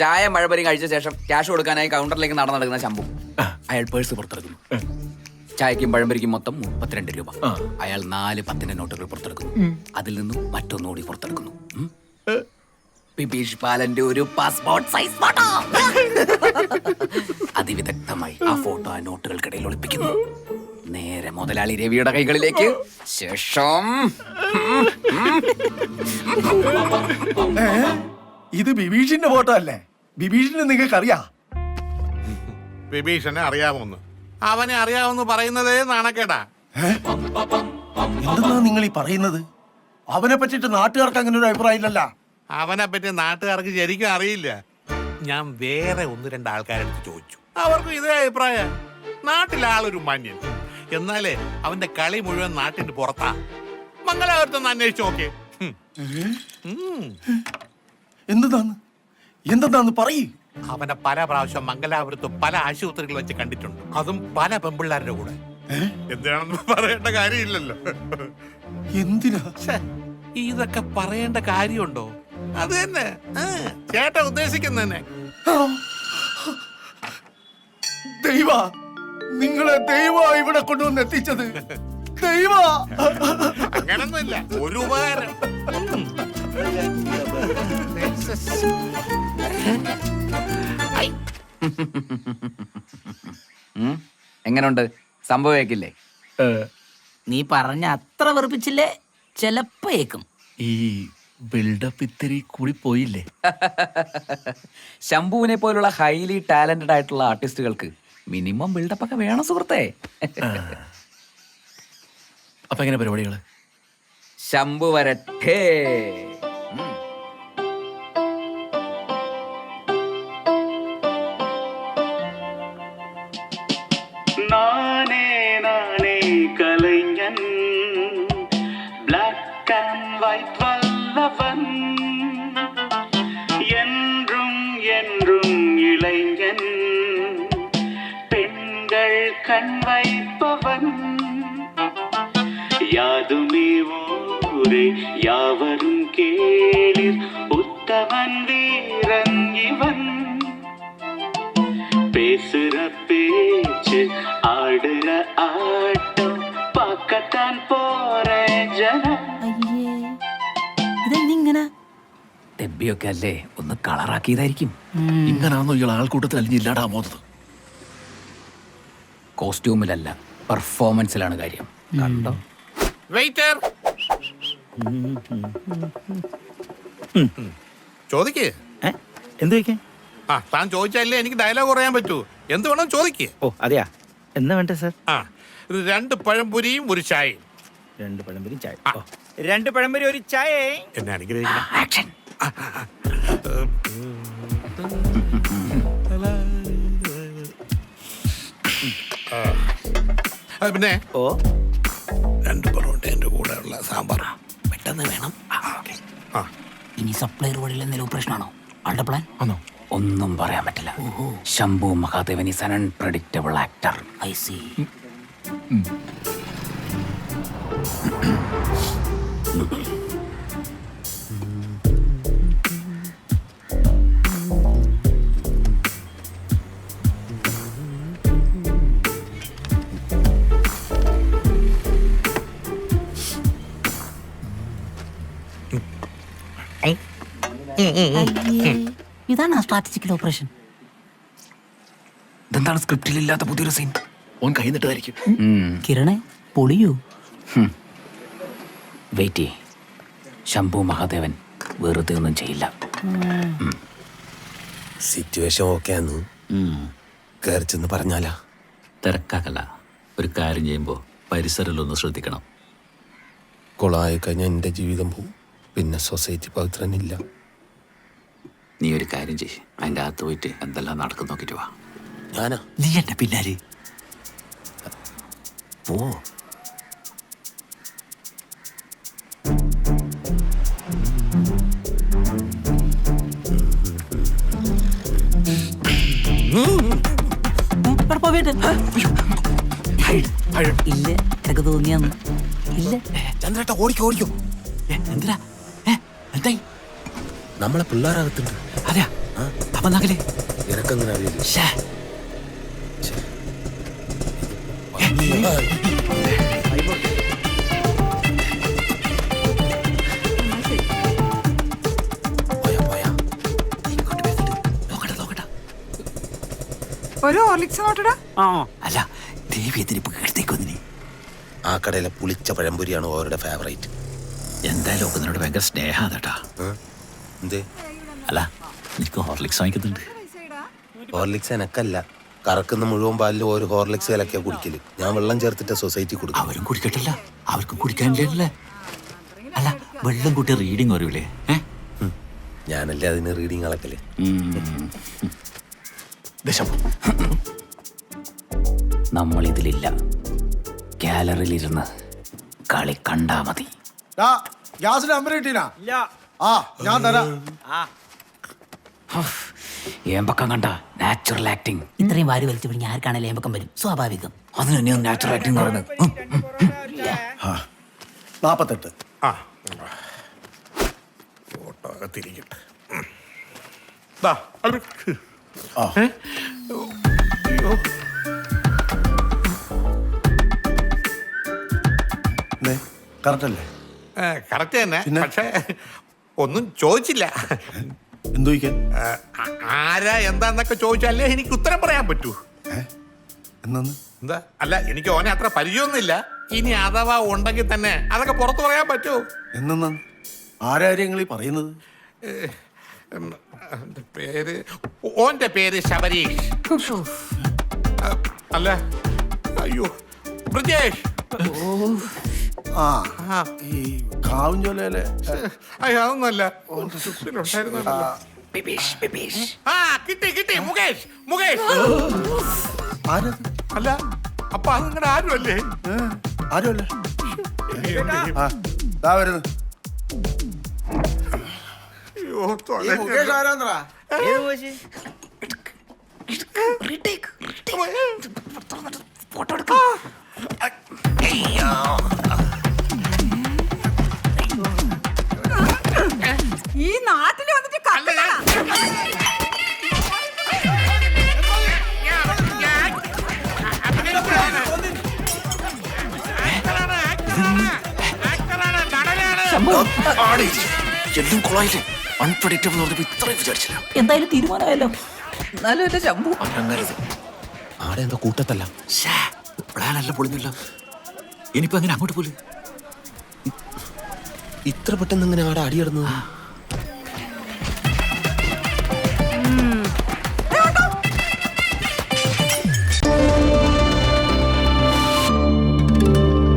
ചായ മഴപരി കഴിച്ച ശേഷം ക്യാഷ് കൊടുക്കാനായി കൗണ്ടറിലേക്ക് നടന്നെടുക്കുന്ന ശംഭു. അയാൾ പേഴ്സ് പുറത്തെടുക്കുന്നു. ചായക്കും പഴംപരിക്കും മൊത്തം 32 രൂപ. അയാൾ 4 10 നോട്ടുകൾ പുറത്തെടുക്കുന്നു. അതിൽ നിന്നും മറ്റൊന്നുകൂടി പുറത്തെടുക്കുന്നു. ബിബീഷ് ബാലന്റെ ഒരു പാസ്പോർട്ട് സൈസ് ഫോട്ടോ. അതിവിദഗ്ധമായി ആ ഫോട്ടോ ആ നോട്ടുകൾക്കിടയിൽ ഒളിപ്പിക്കുന്നു. നേരെ മുതലാളി രവിയുടെ കൈകളിലേക്ക്. ശേഷം ഇത് ബിബീഷിന്റെ ഫോട്ടോ അല്ലേ? ബിബീഷിനെ നിങ്ങൾക്ക് അറിയാ? ബിബീഷനെ അറിയാമോന്ന്? അവനെ അറിയാമെന്ന് പറയുന്നതേ നാണക്കേടാ. എന്തെന്നാ നിങ്ങൾ ഈ പറയുന്നത്? അവനെ പറ്റിട്ട് നാട്ടുകാർക്ക് അങ്ങനെ ഒരു അഭിപ്രായം ഇല്ലല്ലോ. അവനെ പറ്റി നാട്ടുകാർക്ക് ശരിക്കും അറിയില്ല. ഞാൻ വേറെ 1-2 ആൾക്കാരെടുത്ത് ചോദിച്ചു, അവർക്കും ഇതേ അഭിപ്രായം. നാട്ടിലെ ആളൊരു മാന്യൻ, എന്നാലേ അവന്റെ കളി മുഴുവൻ നാട്ടിന്റെ പുറത്താ. മംഗലാപുരത്തൊന്ന് അന്വേഷിച്ചു നോക്കേ. എന്തെന്നാന്ന് പറയൂ. അവനെ പല പ്രാവശ്യം മംഗലാപുരത്ത് പല ആശുപത്രികൾ വെച്ച് കണ്ടിട്ടുണ്ട്, അതും പല പെമ്പിള്ളാരുടെ കൂടെ. എന്താണെന്ന് പറയേണ്ട കാര്യമില്ലല്ലോ. എന്തിനാ ഇതൊക്കെ പറയേണ്ട കാര്യമുണ്ടോ? അത് തന്നെ ചേട്ട ഉദ്ദേശിക്കുന്നതന്നെ. ദൈവ, നിങ്ങളെ ദൈവ ഇവിടെ കൊണ്ടുവന്ന് എത്തിച്ചത്. ദൈവ, അങ്ങനൊന്നുമില്ല, ഒരു ഉപകാരം. എങ്ങനുണ്ട്? സംഭവിക്കില്ലേ? നീ പറഞ്ഞ അത്ര വെറുപ്പിച്ചില്ലേ? ചെലപ്പോ ഏക്കും. ഈ ബിൽഡപ്പ് ഇത്തിരി കൂടി പോയില്ലേ? ശംഭുവിനെ പോലുള്ള ഹൈലി ടാലന്റഡ് ആയിട്ടുള്ള ആർട്ടിസ്റ്റുകൾക്ക് മിനിമം ബിൽഡപ്പ് ഒക്കെ വേണം സുഹൃത്തെ. അപ്പൊ എങ്ങനെ പരിപാടികള്? ശംഭു വരട്ടെ. நானே நானே கலைஞன், பிளாக் அண்ட் ஒயிட் வல்லவன், என்றும் என்றும் இளைஞன், பெண்கள் கண் வைப்பவன், யாதுமே ஊரே யாவரும் கேளிர், உத்தமன் வீரன் இவன், பேசுற பேச்சு ஆடுற ஆட்டம் பார்க்கத்தான் போற ஜனம். ഇതെന്തിങ്ങനെ? ഡെബ്ബിയൊക്കെ അല്ലേ, ഒന്ന് കളറാക്കിയതായിരിക്കും. ഇങ്ങനാണോ ഇയാൾ ആൾക്കൂട്ടത്തിൽ അലിഞ്ഞില്ലാടാ പോകുന്നത്? കോസ്റ്റ്യൂമിലല്ല, പെർഫോമൻസിലാണ് കാര്യം. കണ്ടോ? വെയിറ്റർ, ചോദിക്കേ. എന്ത് ചോദിക്കാൻ? താൻ ചോദിച്ചാലേ എനിക്ക് ഡയലോഗ് പറയാൻ പറ്റൂ. എന്ത് വേണം ചോദിക്കേ. ഓ അതെയാ, എന്നാ വേണ്ടേ സാർ? 2 പഴംപൊരിയും 1 ചായയും. 2 പഴംപൊരി ചായ. 2 പഴംപൊരി 1 ചായ. എന്നെ അനുഗ്രഹിക്കണം. പിന്നെ ഓ 2 പൊറോട്ട എന്റെ കൂടെ ഉള്ള സാമ്പാർ പെട്ടെന്ന് വേണം. ഇനി സപ്ലൈർ വഴിയിലെ എന്തെങ്കിലും ഓപ്പറേഷനാണോ ആളുടെ പ്ലാൻ? ആണോ? ഒന്നും പറയാൻ പറ്റില്ല. Shambhu Mahadevan is an unpredictable actor. I see. ഇതാണ് സ്ട്രാറ്റജിക്കൽ ഓപ്പറേഷൻ. ഇതെന്താണ് സ്ക്രിപ്റ്റിലില്ലാത്ത പുതിയൊരു സീൻ? ഓൻ കൈ നിട്ടതായിരിക്കും. കിരണേ പൊളിയൂ. വെയിറ്റ്. ശംഭു മഹാദേവൻ വെറുതെ ഒന്നും ചെയ്യില്ല. സിറ്റുവേഷൻ ഓക്കെ ആന്ന് കയറി ചെന്ന് പറഞ്ഞാലാ? തിരക്കാക്കല്ല, ഒരു കാര്യം ചെയ്യുമ്പോൾ പരിസരമൊന്ന് ശ്രദ്ധിക്കണം. കൊളായി കഴിഞ്ഞാൽ എൻ്റെ ജീവിതം പോവും, പിന്നെ സൊസൈറ്റി പവിത്രനില്ല. നീ ഒരു കാര്യം ചെയ്യ്, അതിൻ്റെ അകത്ത് പോയിട്ട് എന്തെല്ലാം നടക്കും നോക്കിട്ട് വാ. ഞാനാ? നീ എന്നെ പിന്നാലെ പോ. ഇല്ല, എനിക്ക് തോന്നിയാന്ന്. ഇല്ല ചന്ദ്രേട്ട ഓടിക്കോ ഓടിക്കോ. എന്തിനാ? എന്തായി? നമ്മളെ പിള്ളേരകത്തുണ്ട്. അതെയാ? വന്നാക്കലേ എനക്കങ്ങനെ അറിയില്ല. ഒരു ഹോർലിക്സ് നോട്ടടാ. അല്ല ദേവി എന്തിനിപ്പോ കേട്ടേക്കൊന്നിനി ആ കടയിലെ പുളിച്ച പഴംപൊരിയാണ് ഓരുടെ ഫേവറേറ്റ്. എന്തായാലും ഒന്നിനോട് ഭയങ്കര സ്നേഹം കേട്ടാ. എന്തേ? അല്ല നിനക്ക് ഹോർലിക്സ് വാങ്ങിക്കുന്നുണ്ട്. ഹോർലിക്സ് എനക്കല്ല, കറക്കുന്ന മുഴുവൻ പാലിൽ ഒരു ഹോർലിക്സ് കലക്കിയാ കുടിക്കല്. ഞാൻ വെള്ളം ചേർത്തിട്ട് സൊസൈറ്റി കൊടുക്കും. അവരും കുടിക്കട്ടല്ല, അവർക്കും കുടിക്കാനില്ലേ. അല്ല വെള്ളം കൂട്ടി റീഡിങ് വരൂലേ? ഞാനല്ലേ അതിന് റീഡിങ് അളക്കല്. നമ്മളിതിലില്ല, ഗാലറിയിലിരുന്ന് കളി കണ്ടാ മതി. ഗ്യാസിന് നമ്പർ കിട്ടീനാ? ഇല്ല. ആ ഞാൻ തരാം. ഏമ്പക്കം കണ്ട നാച്ചുറൽ ആക്ടിങ്. ഇത്രയും വാരി വലിച്ചു പിടിഞ്ഞ ആർക്കാണേലും ഏമ്പക്കം വരും, സ്വാഭാവികം. അതിന് തന്നെയാണ് നാച്ചുറൽ ആക്ടിങ് പറയുന്നത്. 48. ആ ഫോട്ടോ അകത്തിരിക്കട്ടെ. ദാ, അത് ആ. അയ്യോ. കറക്റ്റ് അല്ലേ? കറക്റ്റ് തന്നെ, പിന്നെ? പക്ഷേ ഒന്നും ചോദിച്ചില്ല. എന്തു ചോദിക്കാൻ? ആരാ എന്താന്നൊക്കെ ചോദിച്ചാലേ എനിക്ക് ഉത്തരം പറയാൻ പറ്റൂ. എന്നാന്ന്? എന്താ? അല്ല എനിക്ക് ഓനെ അത്ര പരിചയമൊന്നുമില്ല. ഇനി അഥവാ ഉണ്ടെങ്കിൽ തന്നെ അതൊക്കെ പുറത്തു പറയാൻ പറ്റുമോ? എന്നാന്ന്? ആരാര്യങ്ങൾ ഈ പറയുന്നത്? എൻ്റെ പേര്, ഓന്റെ പേര് ശബരീഷ്. അല്ല അയ്യോ ബ്രിജേഷ്. ആ ആ. ഈ കാവുംചോലയിലെ അയ്യോ അതൊന്നുമല്ല. ആ കിട്ടി കിട്ടി, മുകേഷ്. മുകേഷ് ആരത്? അല്ല അപ്പൊ അത് നിങ്ങളുടെ ആരും അല്ലേ? ആരുമല്ല. ആ ദാ വരുന്നു. അയ്യോ ആരാന്നറാ? ഏത് മുകേഷ്? ഈ നാട്ടിൽ വന്നിട്ട് കത്തണ. എല്ലാം കൊളായില്ലേ? അൺപ്രഡിക്റ്റബിൾ ഇത്രയും വിചാരിച്ചില്ല. എന്തായാലും തീരുമാനമായല്ലോ. എന്നാലും എന്റെ ശംഭു അങ്ങനരുത്. ആടെ എന്താ കൂട്ടത്തല്ല? പ്ലാനല്ല പൊളിഞ്ഞില്ല. ഇനിയിപ്പോ അങ്ങനെ അങ്ങോട്ട് പോലും ഇത്ര പെട്ടെന്ന് ഇങ്ങനെ ആടെ അടിയിടുന്നത്?